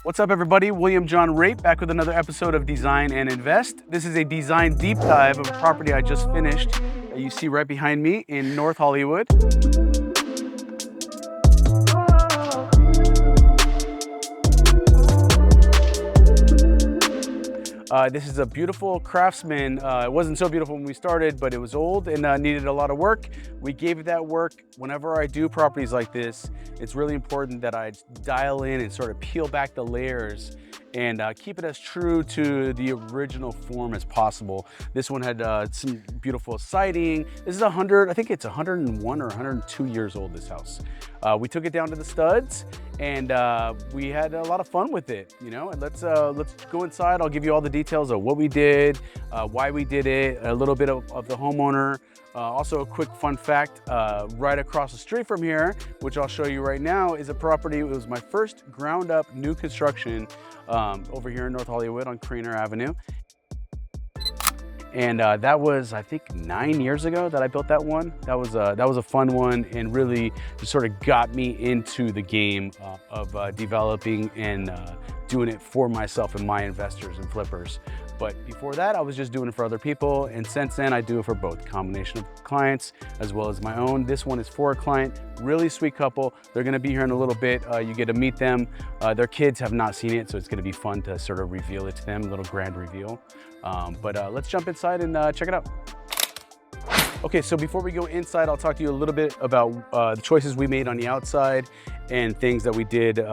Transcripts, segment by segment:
What's up, everybody? William John Rape back with another episode of Design and Invest. This is a design deep dive of a property I just finished that you see right behind me in North Hollywood. This is a beautiful Craftsman. It wasn't so beautiful when we started, but it was old and needed a lot of work. We gave it that work. Whenever I do properties like this, it's really important that I dial in and sort of peel back the layers and keep it as true to the original form as possible. This one had some beautiful siding. This is I think it's 101 or 102 years old, this house. We took it down to the studs and we had a lot of fun with it, you know. And let's go inside. I'll give you all the details of what we did, why we did it, a little bit of the homeowner. Also a quick fun fact, right across the street from here, which I'll show you right now, is a property. It was my first ground up new construction over here in North Hollywood on Craner Avenue. And that was, I think, 9 years ago that I built that one. That was a fun one and really just sort of got me into the game of developing and doing it for myself and my investors and flippers. But before that, I was just doing it for other people. And since then, I do it for both, combination of clients as well as my own. This one is for a client, really sweet couple. They're gonna be here in a little bit. You get to meet them. Their kids have not seen it, so it's gonna be fun to sort of reveal it to them, a little grand reveal. But let's jump inside and check it out. Okay, so before we go inside, I'll talk to you a little bit about the choices we made on the outside and things that we did.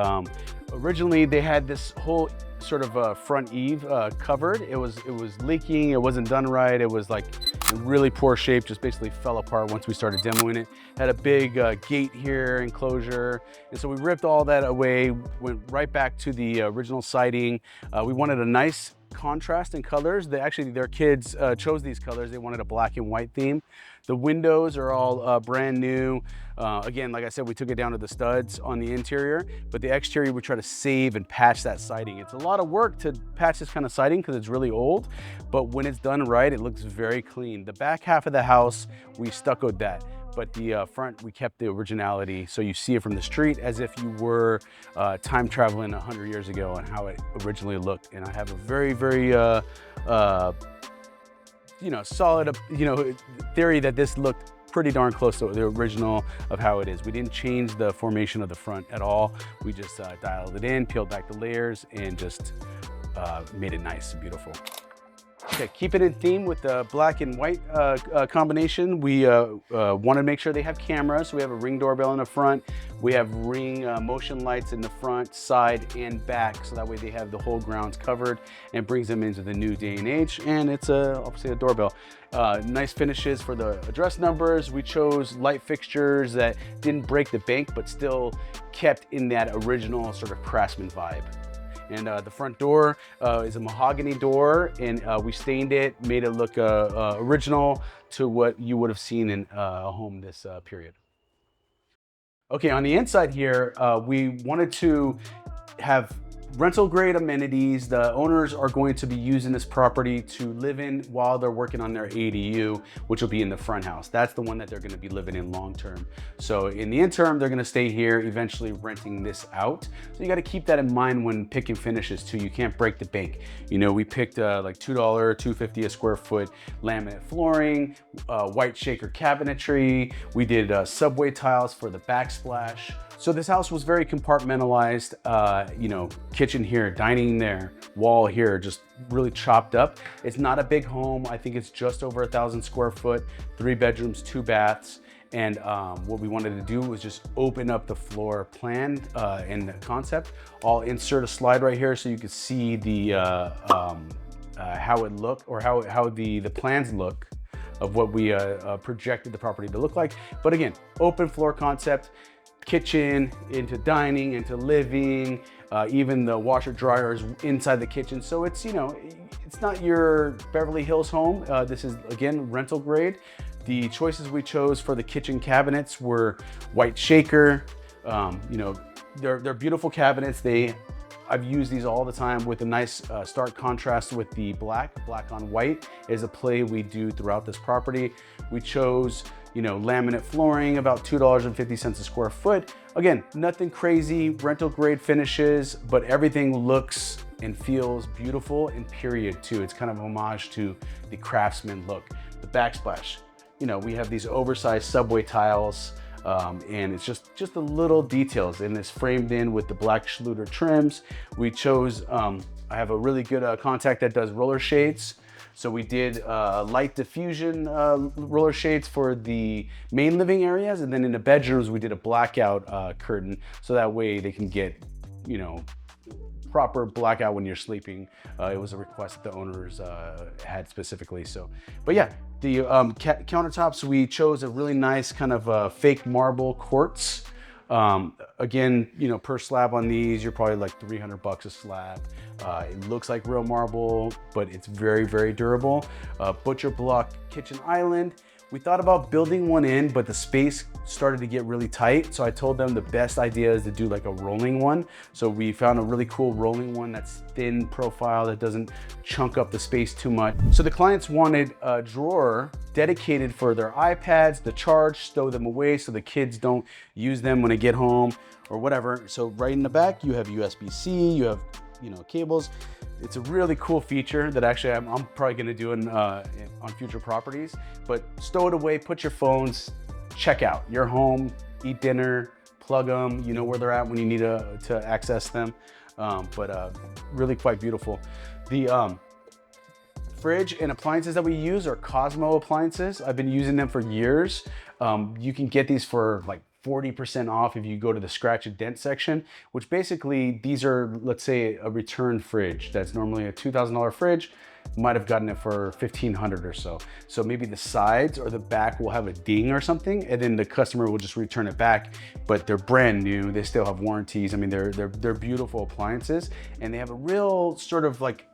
Originally, they had this whole sort of front eave covered. It was leaking, it wasn't done right. It was like in really poor shape, just basically fell apart once we started demoing it. Had a big gate here, enclosure. And so we ripped all that away, went right back to the original siding. We wanted a nice contrast in colors. Their kids chose these colors. They wanted a black and white theme. The windows are all brand new. Again, like I said, we took it down to the studs on the interior, but the exterior we try to save and patch that siding. It's a lot of work to patch this kind of siding because it's really old, but when it's done right, it looks very clean. The back half of the house, we stuccoed that. But the front, we kept the originality. So you see it from the street as if you were time traveling 100 years ago and how it originally looked. And I have a very, very, solid, theory that this looked pretty darn close to the original of how it is. We didn't change the formation of the front at all. We just dialed it in, peeled back the layers, and just made it nice and beautiful. Okay, keep it in theme with the black and white combination. We want to make sure they have cameras. So we have a Ring doorbell in the front. We have Ring motion lights in the front, side, and back. So that way they have the whole grounds covered and brings them into the new day and age. And it's obviously a doorbell. Nice finishes for the address numbers. We chose light fixtures that didn't break the bank, but still kept in that original sort of Craftsman vibe. And the front door is a mahogany door, and we stained it, made it look original to what you would have seen in a home this period. Okay, on the inside here, we wanted to have rental grade amenities. The owners are going to be using this property to live in while they're working on their ADU, which will be in the front house. That's the one that they're going to be living in long term. So in the interim, they're going to stay here, eventually renting this out. So you got to keep that in mind when picking finishes too. You can't break the bank. You know, we picked like $2, $2.50 a square foot laminate flooring, white shaker cabinetry. We did subway tiles for the backsplash. So this house was very compartmentalized, kitchen here, dining there, wall here, just really chopped up. It's not a big home. I think it's just over 1,000 square foot, 3 bedrooms, 2 baths. And what we wanted to do was just open up the floor plan and the concept. I'll insert a slide right here so you can see the how it looked, or how the plans look of what we projected the property to look like. But again, open floor concept. Kitchen into dining, into living, even the washer dryer is inside the kitchen. So it's, it's not your Beverly Hills home. This is, again, rental grade. The choices we chose for the kitchen cabinets were white shaker. They're beautiful cabinets. I've used these all the time with a nice stark contrast with the black on white is a play we do throughout this property. We chose you know, laminate flooring, about $2.50 a square foot. Again, nothing crazy, rental grade finishes, but everything looks and feels beautiful, and period too. It's kind of homage to the Craftsman look. The backsplash, you know, we have these oversized subway tiles, and it's just the little details, and it's framed in with the black Schluter trims. We chose, I have a really good contact that does roller shades. So we did light diffusion roller shades for the main living areas, and then in the bedrooms we did a blackout curtain, so that way they can get, you know, proper blackout when you're sleeping. It was a request that the owners had specifically. So, but yeah, the countertops, we chose a really nice kind of fake marble quartz. Again, you know, per slab on these, you're probably like $300 a slab. It looks like real marble, but it's very, very durable. Butcher block kitchen island. We thought about building one in, but the space started to get really tight. So I told them the best idea is to do like a rolling one. So we found a really cool rolling one that's thin profile, that doesn't chunk up the space too much. So the clients wanted a drawer dedicated for their iPads, the charge, stow them away so the kids don't use them when they get home or whatever. So right in the back, you have USB-C, you have, you know, cables. It's a really cool feature that actually I'm probably gonna do on future properties. But stow it away, put your phones, check out. You're home, eat dinner, plug them, you know where they're at when you need to access them. Really quite beautiful. The fridge and appliances that we use are Cosmo appliances. I've been using them for years. You can get these for like 40% off if you go to the scratch and dent section, which basically these are, let's say, a return fridge that's normally a $2,000 fridge, might have gotten it for $1,500 or so. So maybe the sides or the back will have a ding or something, and then the customer will just return it back, but they're brand new. They still have warranties. I mean, they're beautiful appliances, and they have a real sort of like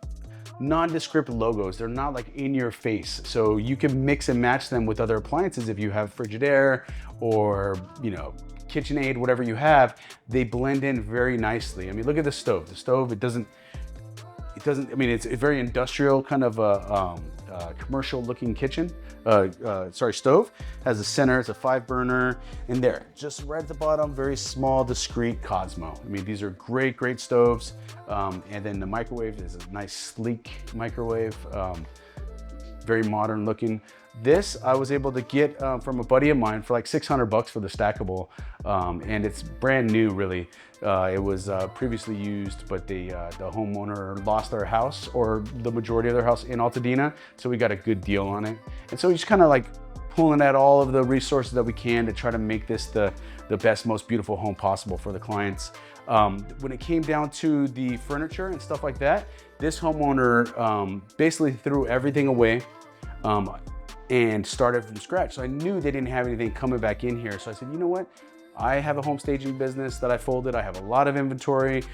nondescript logos. They're not like in your face. So you can mix and match them with other appliances. If you have Frigidaire or, you know, KitchenAid, whatever you have, they blend in very nicely. I mean, look at the stove. The stove, it doesn't, I mean, it's a very industrial kind of commercial looking kitchen, stove. Has a center, it's a 5-burner, and there, just right at the bottom, very small, discreet Cosmo. I mean, these are great, great stoves. And then the microwave is a nice, sleek microwave, very modern looking. This I was able to get from a buddy of mine for like $600 for the stackable, and it's brand new, really. It was previously used, but the homeowner lost their house, or the majority of their house, in Altadena, so we got a good deal on it. And so we just kind of like pulling at all of the resources that we can to try to make this the best, most beautiful home possible for the clients. When it came down to the furniture and stuff like that, this homeowner basically threw everything away and started from scratch. So I knew they didn't have anything coming back in here. So I said, you know what? I have a home staging business that I folded. I have a lot of inventory.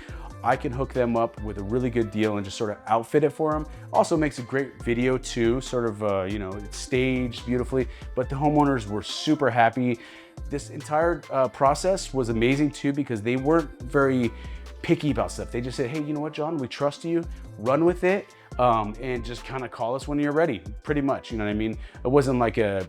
I can hook them up with a really good deal and just sort of outfit it for them. Also makes a great video too, sort of, you know, it's staged beautifully, but the homeowners were super happy. This entire process was amazing too, because they weren't very picky about stuff. They just said, hey, you know what, John, we trust you, run with it, and just kind of call us when you're ready, pretty much, you know what I mean? It wasn't like a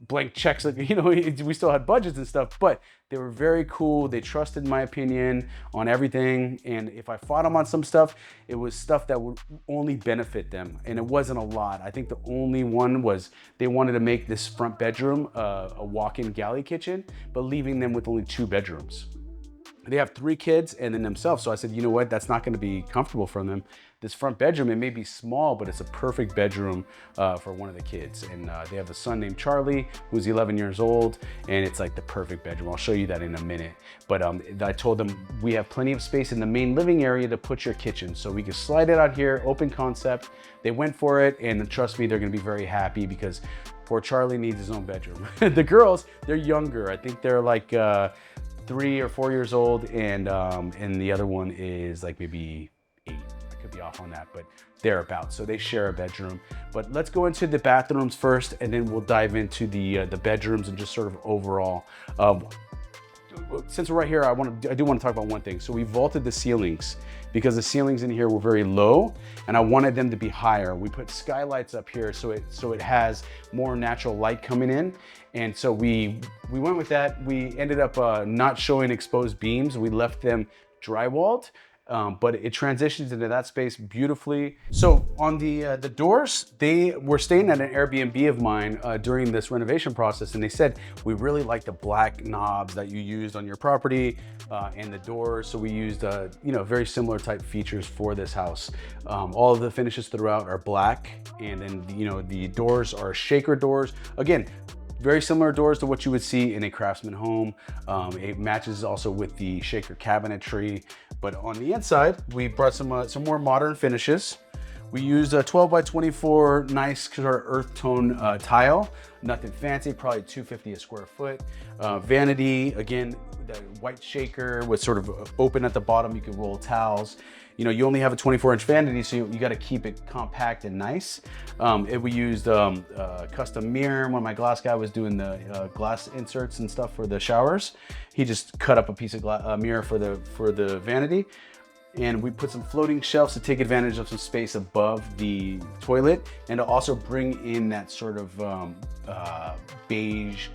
blank checks, like, you know, we still had budgets and stuff, but they were very cool. They trusted my opinion on everything, and if I fought them on some stuff, it was stuff that would only benefit them, and it wasn't a lot. I think the only one was they wanted to make this front bedroom a walk-in galley kitchen, but leaving them with only 2 bedrooms. They have 3 kids and then themselves, so I said, you know what, that's not going to be comfortable for them. This front bedroom, it may be small, but it's a perfect bedroom for one of the kids. And they have a son named Charlie, who's 11 years old, and it's like the perfect bedroom. I'll show you that in a minute. But I told them we have plenty of space in the main living area to put your kitchen, so we can slide it out here, open concept. They went for it, and trust me, they're gonna be very happy, because poor Charlie needs his own bedroom. The girls, they're younger. I think they're like 3 or 4 years old, and the other one is like maybe 8. I could be off on that, but thereabouts. So they share a bedroom. But let's go into the bathrooms first, and then we'll dive into the bedrooms and just sort of overall. since we're right here, I do want to talk about one thing. So we vaulted the ceilings because the ceilings in here were very low and I wanted them to be higher. We put skylights up here so it has more natural light coming in. And so we went with that. We ended up not showing exposed beams. We left them drywalled. But it transitions into that space beautifully. So on the doors, they were staying at an Airbnb of mine during this renovation process, and they said, we really like the black knobs that you used on your property and the doors. So we used very similar type features for this house. All of the finishes throughout are black, and then the doors are shaker doors. Again, very similar doors to what you would see in a Craftsman home. It matches also with the shaker cabinetry. But on the inside, we brought some more modern finishes. We used a 12 by 24 nice sort of earth tone tile. Nothing fancy, probably $250 a square foot. Vanity, again, the white shaker with sort of open at the bottom. You can roll towels. You only have a 24-inch vanity, so you got to keep it compact and nice. We used a custom mirror. When my glass guy was doing the glass inserts and stuff for the showers, he just cut up a piece of mirror for the vanity. And we put some floating shelves to take advantage of some space above the toilet and to also bring in that sort of beige,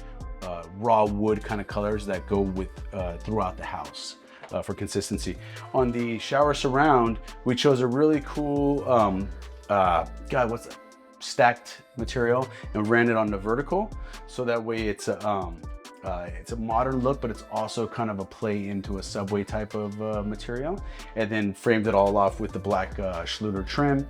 raw wood kind of colors that go with throughout the house. For consistency. On the shower surround, we chose a really cool, stacked material and ran it on the vertical. So that way it's a modern look, but it's also kind of a play into a subway type of material. And then framed it all off with the black Schluter trim.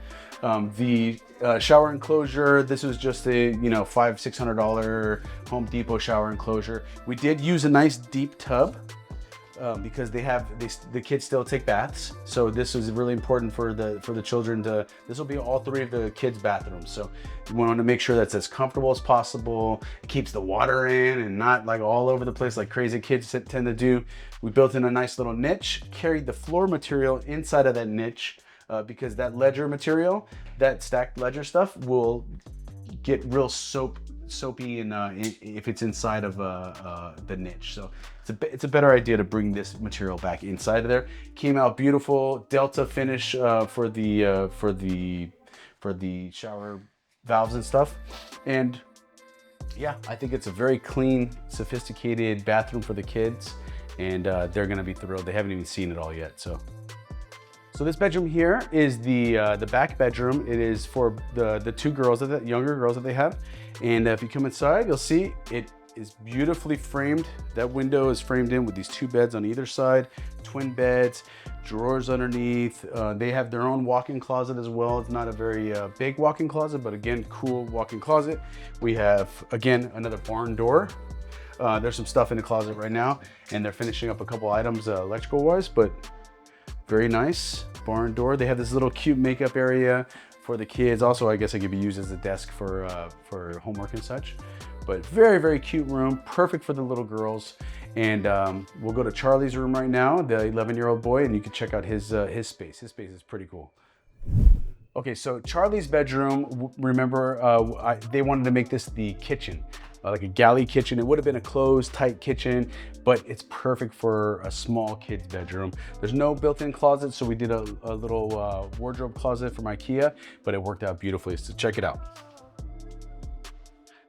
The shower enclosure, this was just a $500-600 Home Depot shower enclosure. We did use a nice deep tub. Because the kids still take baths, so this was really important for the children to. This will be all three of the kids' bathrooms, so we want to make sure that's as comfortable as possible. It keeps the water in and not like all over the place like crazy kids tend to do. We built in a nice little niche, carried the floor material inside of that niche because that ledger material, that stacked ledger stuff, will get real soapy and if it's inside of the niche. So it's a better idea to bring this material back inside of there. Came out beautiful. Delta finish for the shower valves and stuff. And yeah, I think it's a very clean, sophisticated bathroom for the kids, and they're gonna be thrilled. They haven't even seen it all yet. So this bedroom here is the back bedroom. It is for the two girls, the younger girls that they have. And if you come inside, you'll see it is beautifully framed. That window is framed in with these two beds on either side, twin beds, drawers underneath. They have their own walk-in closet as well. It's not a very big walk-in closet, but again, cool walk-in closet. We have, again, another barn door. There's some stuff in the closet right now, and they're finishing up a couple items electrical wise, but very nice barn door. They have this little cute makeup area for the kids. Also, I guess it could be used as a desk for homework and such. But very, very cute room, perfect for the little girls. And we'll go to Charlie's room right now, the 11-year-old boy, and you can check out his space. His space is pretty cool. Okay, so Charlie's bedroom, remember, they wanted to make this the kitchen. Like a galley kitchen. It would have been a closed, tight kitchen, but it's perfect for a small kid's bedroom. There's no built-in closet, so we did a little wardrobe closet from IKEA, but it worked out beautifully, so check it out.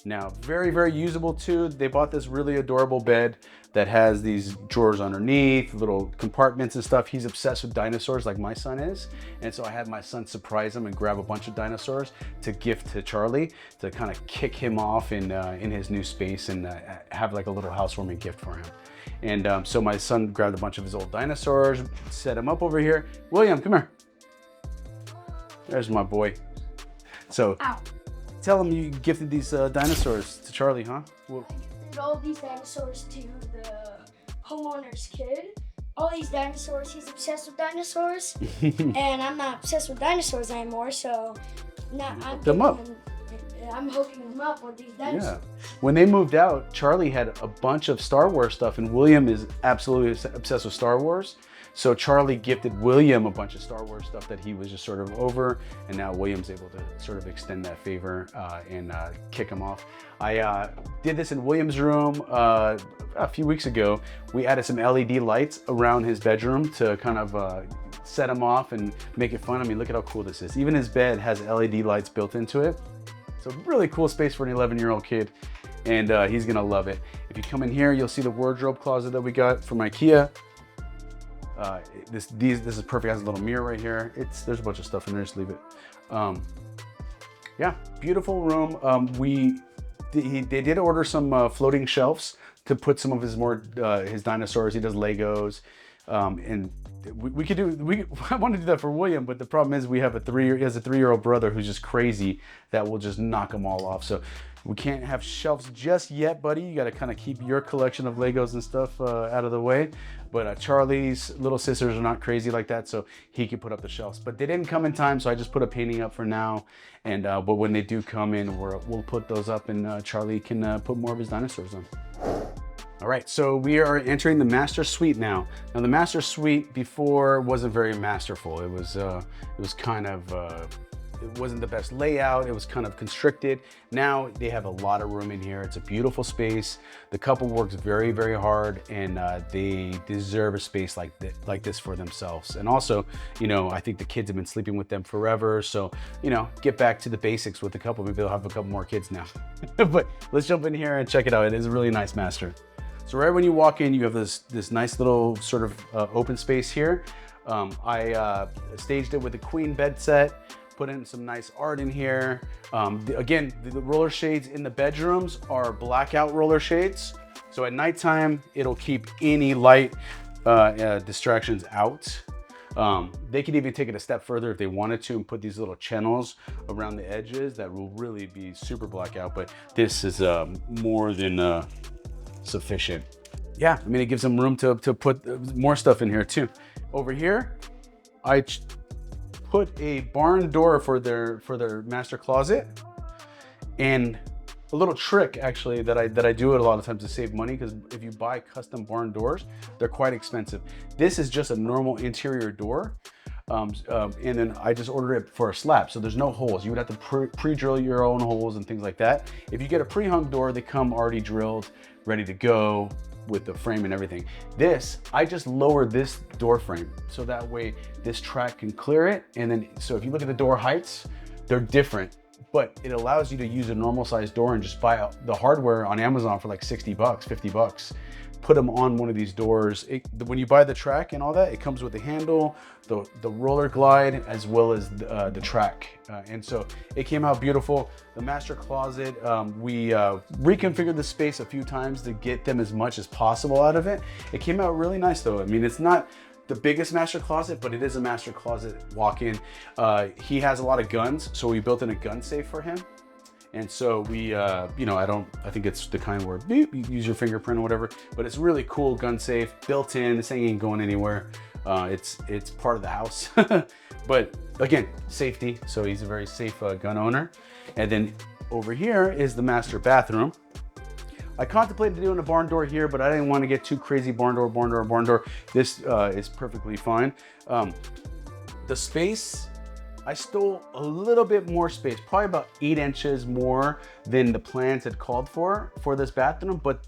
Now, very, very usable too. They bought this really adorable bed that has these drawers underneath, little compartments and stuff. He's obsessed with dinosaurs like my son is. And so I had my son surprise him and grab a bunch of dinosaurs to gift to Charlie to kind of kick him off in his new space and have like a little housewarming gift for him. And so my son grabbed a bunch of his old dinosaurs, set him up over here. William, come here. There's my boy. So. Ow. Tell him you gifted these dinosaurs to Charlie, huh? Well, I gifted all these dinosaurs to the homeowner's kid. All these dinosaurs, he's obsessed with dinosaurs. And I'm not obsessed with dinosaurs anymore, so now I'm hooking them up with these dinosaurs. Yeah. When they moved out, Charlie had a bunch of Star Wars stuff, and William is absolutely obsessed with Star Wars. So Charlie gifted William a bunch of Star Wars stuff that he was just sort of over, and now William's able to sort of extend that favor and kick him off. I did this in William's room a few weeks ago. We added some LED lights around his bedroom to kind of set him off and make it fun. I mean, look at how cool this is. Even his bed has LED lights built into it. So really cool space for an 11-year-old kid, and he's gonna love it. If you come in here, you'll see the wardrobe closet that we got from IKEA. This is perfect. It has a little mirror right here. There's a bunch of stuff in there. Just leave it. Yeah, beautiful room. They did order some floating shelves to put some of his dinosaurs. He does Legos, and I want to do that for William, but the problem is he has a 3-year-old brother who's just crazy that will just knock them all off. So we can't have shelves just yet, buddy. You got to kind of keep your collection of Legos and stuff out of the way. But Charlie's little sisters are not crazy like that, so he can put up the shelves. But they didn't come in time, so I just put a painting up for now. And but when they do come in, we'll put those up, and Charlie can put more of his dinosaurs on. All right, so we are entering the master suite now. Now the master suite before wasn't very masterful. It was kind of, it wasn't the best layout. It was kind of constricted. Now they have a lot of room in here. It's a beautiful space. The couple works very, very hard, and they deserve a space like this for themselves. And also, you know, I think the kids have been sleeping with them forever. So, you know, get back to the basics with the couple. Maybe they'll have a couple more kids now. But let's jump in here and check it out. It is a really nice master. So right when you walk in, you have this nice little sort of open space here. I staged it with a queen bed set, put in some nice art in here. Again, the roller shades in the bedrooms are blackout roller shades. So at nighttime, it'll keep any light distractions out. They could even take it a step further if they wanted to and put these little channels around the edges that will really be super blackout, but this is more than sufficient. Yeah, I mean, it gives them room to put more stuff in here too. Over here, I put a barn door for their master closet, and a little trick actually that I do it a lot of times to save money, because if you buy custom barn doors, they're quite expensive. This is just a normal interior door. And then I just ordered it for a slab, so there's no holes. You would have to pre-drill your own holes and things like that. If you get a pre-hung door, they come already drilled, ready to go with the frame and everything. I just lowered this door frame so that way this track can clear it. And then, so if you look at the door heights, they're different, but it allows you to use a normal size door and just buy the hardware on Amazon for like 60 bucks, 50 bucks. Put them on one of these doors. When you buy the track and all that, it comes with the handle, the roller glide, as well as the track. And so it came out beautiful. The master closet, we reconfigured the space a few times to get them as much as possible out of it. It came out really nice though. I mean, it's not the biggest master closet, but it is a master closet walk-in. He has a lot of guns, so we built in a gun safe for him. And so we, you know, I think it's the kind where you use your fingerprint or whatever, but it's really cool, gun safe, built in. This thing ain't going anywhere. It's part of the house. But again, safety. So he's a very safe gun owner. And then over here is the master bathroom. I contemplated doing a barn door here, but I didn't want to get too crazy barn door. This is perfectly fine. The space, I stole a little bit more space, probably about 8 inches more than the plans had called for this bathroom. But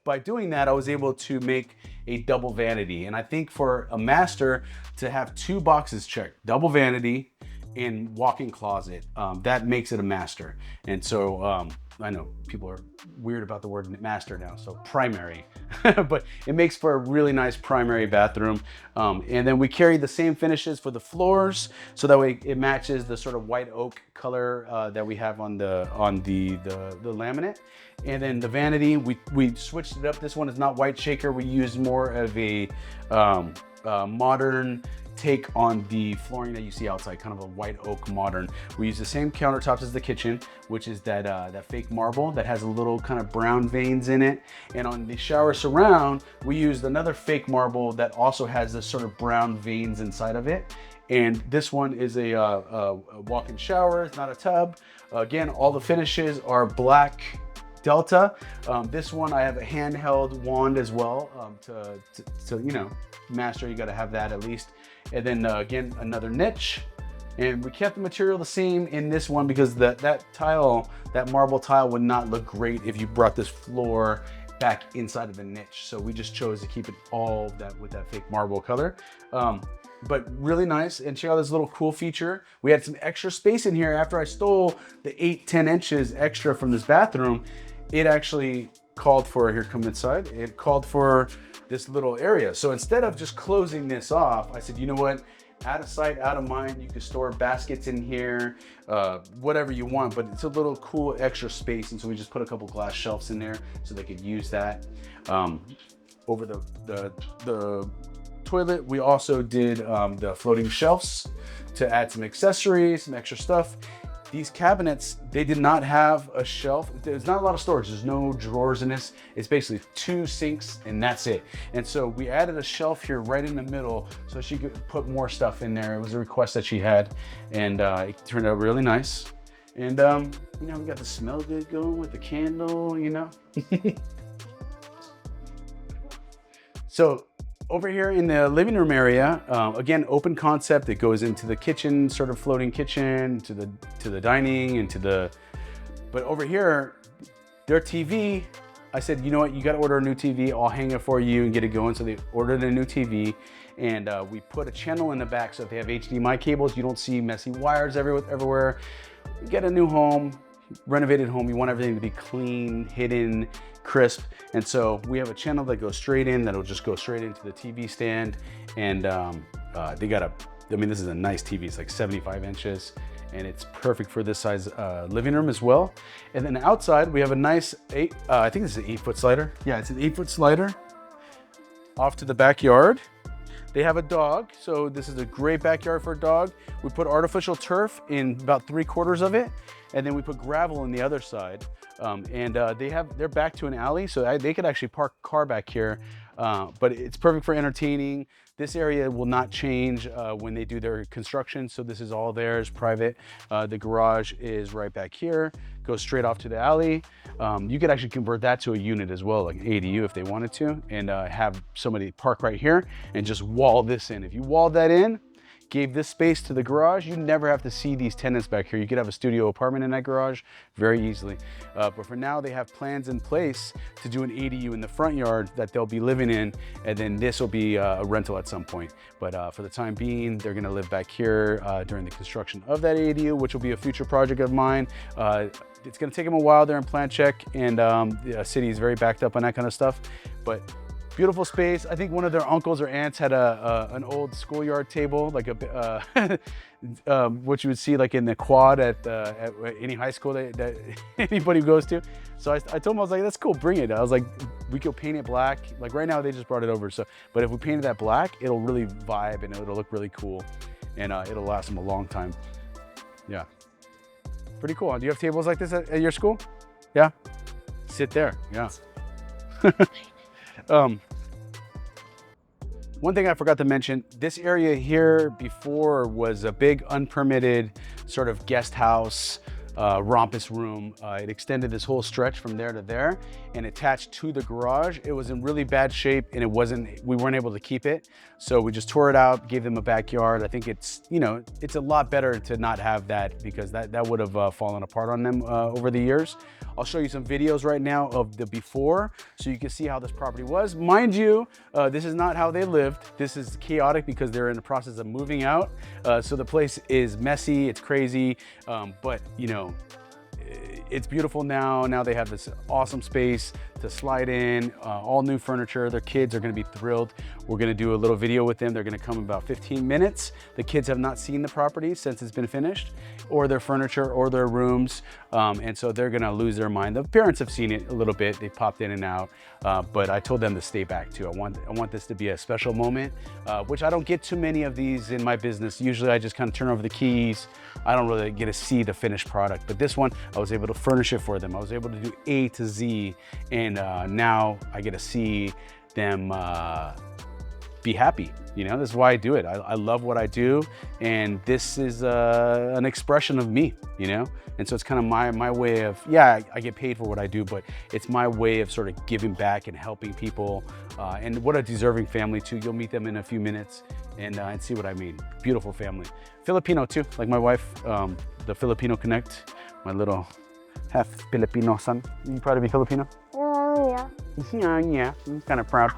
by doing that, I was able to make a double vanity. And I think for a master to have 2 boxes checked, double vanity and walk-in closet, that makes it a master. And so I know people are weird about the word master now, so primary, but it makes for a really nice primary bathroom. And then we carry the same finishes for the floors, so that way it matches the sort of white oak color that we have on the laminate. And then the vanity, we switched it up. This one is not white shaker. We used more of a modern take on the flooring that you see outside, kind of a white oak modern. We use the same countertops as the kitchen, which is that fake marble that has a little kind of brown veins in it. And on the shower surround, we used another fake marble that also has this sort of brown veins inside of it. And this one is a walk-in shower, it's not a tub. Again, all the finishes are black Delta. This one, I have a handheld wand as well. To you know, master, you gotta have that at least. And then again, another niche. And we kept the material the same in this one because that tile, that marble tile would not look great if you brought this floor back inside of the niche. So we just chose to keep it all that with that fake marble color. But really nice. And check out this little cool feature. We had some extra space in here after I stole the 8-10 inches extra from this bathroom. It actually called for, here, come inside, it called for this little area. So instead of just closing this off, I said, you know what? Out of sight, out of mind. You can store baskets in here, whatever you want, but it's a little cool extra space. And so we just put a couple glass shelves in there so they could use that. Over the toilet, we also did the floating shelves to add some accessories, some extra stuff. These cabinets, they did not have a shelf. There's not a lot of storage. There's no drawers in this. It's basically 2 sinks and that's it. And so we added a shelf here right in the middle so she could put more stuff in there. It was a request that she had, and it turned out really nice. And you know, we got the smell good going with the candle, you know. So over here in the living room area, again, open concept. It goes into the kitchen, sort of floating kitchen, to the dining, and to the. But over here, their TV. I said, you know what? You got to order a new TV. I'll hang it for you and get it going. So they ordered a new TV, and we put a channel in the back. So if they have HDMI cables, you don't see messy wires everywhere. You get a new home, renovated home. You want everything to be clean, hidden, crisp. And so we have a channel that goes straight in, that'll just go straight into the TV stand. And they got I mean, this is a nice TV. It's like 75 inches and it's perfect for this size living room as well. And then outside we have a nice I think this is an 8-foot slider. Yeah, it's an 8-foot slider off to the backyard. They have a dog, so this is a great backyard for a dog. We put artificial turf in about 3/4 of it, and then we put gravel on the other side. They're back to an alley, so they could actually park a car back here, but it's perfect for entertaining. This area will not change when they do their construction, so this is all theirs, private. The garage is right back here, goes straight off to the alley. You could actually convert that to a unit as well, like an ADU if they wanted to, and have somebody park right here and just wall this in. If you walled that in, gave this space to the garage, you never have to see these tenants back here. You could have a studio apartment in that garage very easily. But for now, they have plans in place to do an ADU in the front yard that they'll be living in, and then this will be a rental at some point. But for the time being, they're gonna live back here during the construction of that ADU, which will be a future project of mine. It's gonna take them a while. They're in plan check, and the city is very backed up on that kind of stuff. But beautiful space. I think one of their uncles or aunts had an old schoolyard table, like what you would see like in the quad at any high school that anybody goes to. So I told him, I was like, that's cool, bring it. I was like, we could paint it black. Like right now they just brought it over. So, but if we painted that black, it'll really vibe and it'll look really cool, and it'll last them a long time. Yeah, pretty cool. Do you have tables like this at your school? Yeah, sit there. Yeah. One thing I forgot to mention, this area here before was a big unpermitted sort of guest house, rompus room. It extended this whole stretch from there to there and attached to the garage. It was in really bad shape and we weren't able to keep it. So we just tore it out, gave them a backyard. I think it's, you know, it's a lot better to not have that because that would have fallen apart on them over the years. I'll show you some videos right now of the before so you can see how this property was. Mind you, this is not how they lived. This is chaotic because they're in the process of moving out. So the place is messy, it's crazy, but you know, it's beautiful now. Now they have this awesome space to slide in, all new furniture. Their kids are gonna be thrilled. We're gonna do a little video with them. They're gonna come in about 15 minutes. The kids have not seen the property since it's been finished, or their furniture, or their rooms. And so they're gonna lose their mind. The parents have seen it a little bit. They popped in and out, but I told them to stay back too. I want this to be a special moment, which I don't get too many of these in my business. Usually I just kind of turn over the keys. I don't really get to see the finished product, but this one, I was able to furnish it for them. I was able to do A to Z, and now I get to see them be happy. You know, this is why I do it. I love what I do, and this is an expression of me, you know? And so it's kind of my way of, yeah, I get paid for what I do, but it's my way of sort of giving back and helping people. And what a deserving family too. You'll meet them in a few minutes and see what I mean. Beautiful family. Filipino too, like my wife, the Filipino Connect, my little half Filipino son. You proud to be Filipino? Yeah. Yeah, I'm kind of proud.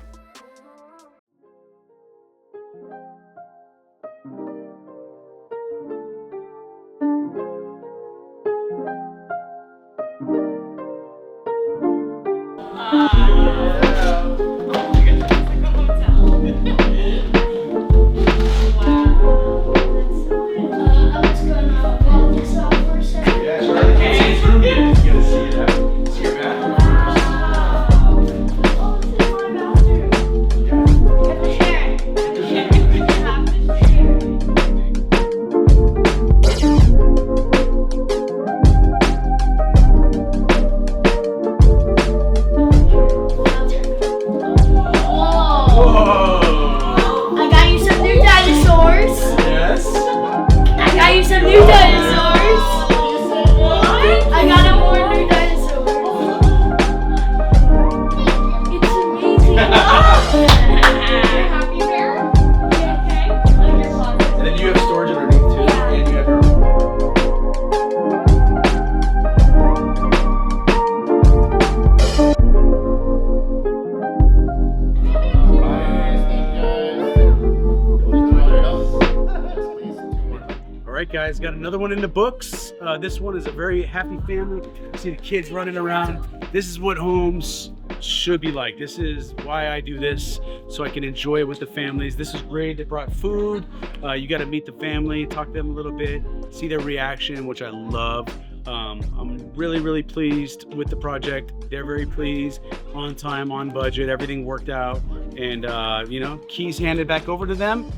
Guys, got another one in the books. This one is a very happy family. See the kids running around. This is what homes should be like. This is why I do this, so I can enjoy it with the families. This is great. They brought food. You got to meet the family, talk to them a little bit, see their reaction, which I love. I'm really pleased with the project. They're very pleased. On time, on budget, everything worked out, and you know, keys handed back over to them.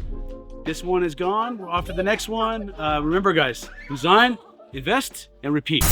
This one is gone. We're off to the next one. Remember guys, design, invest, and repeat.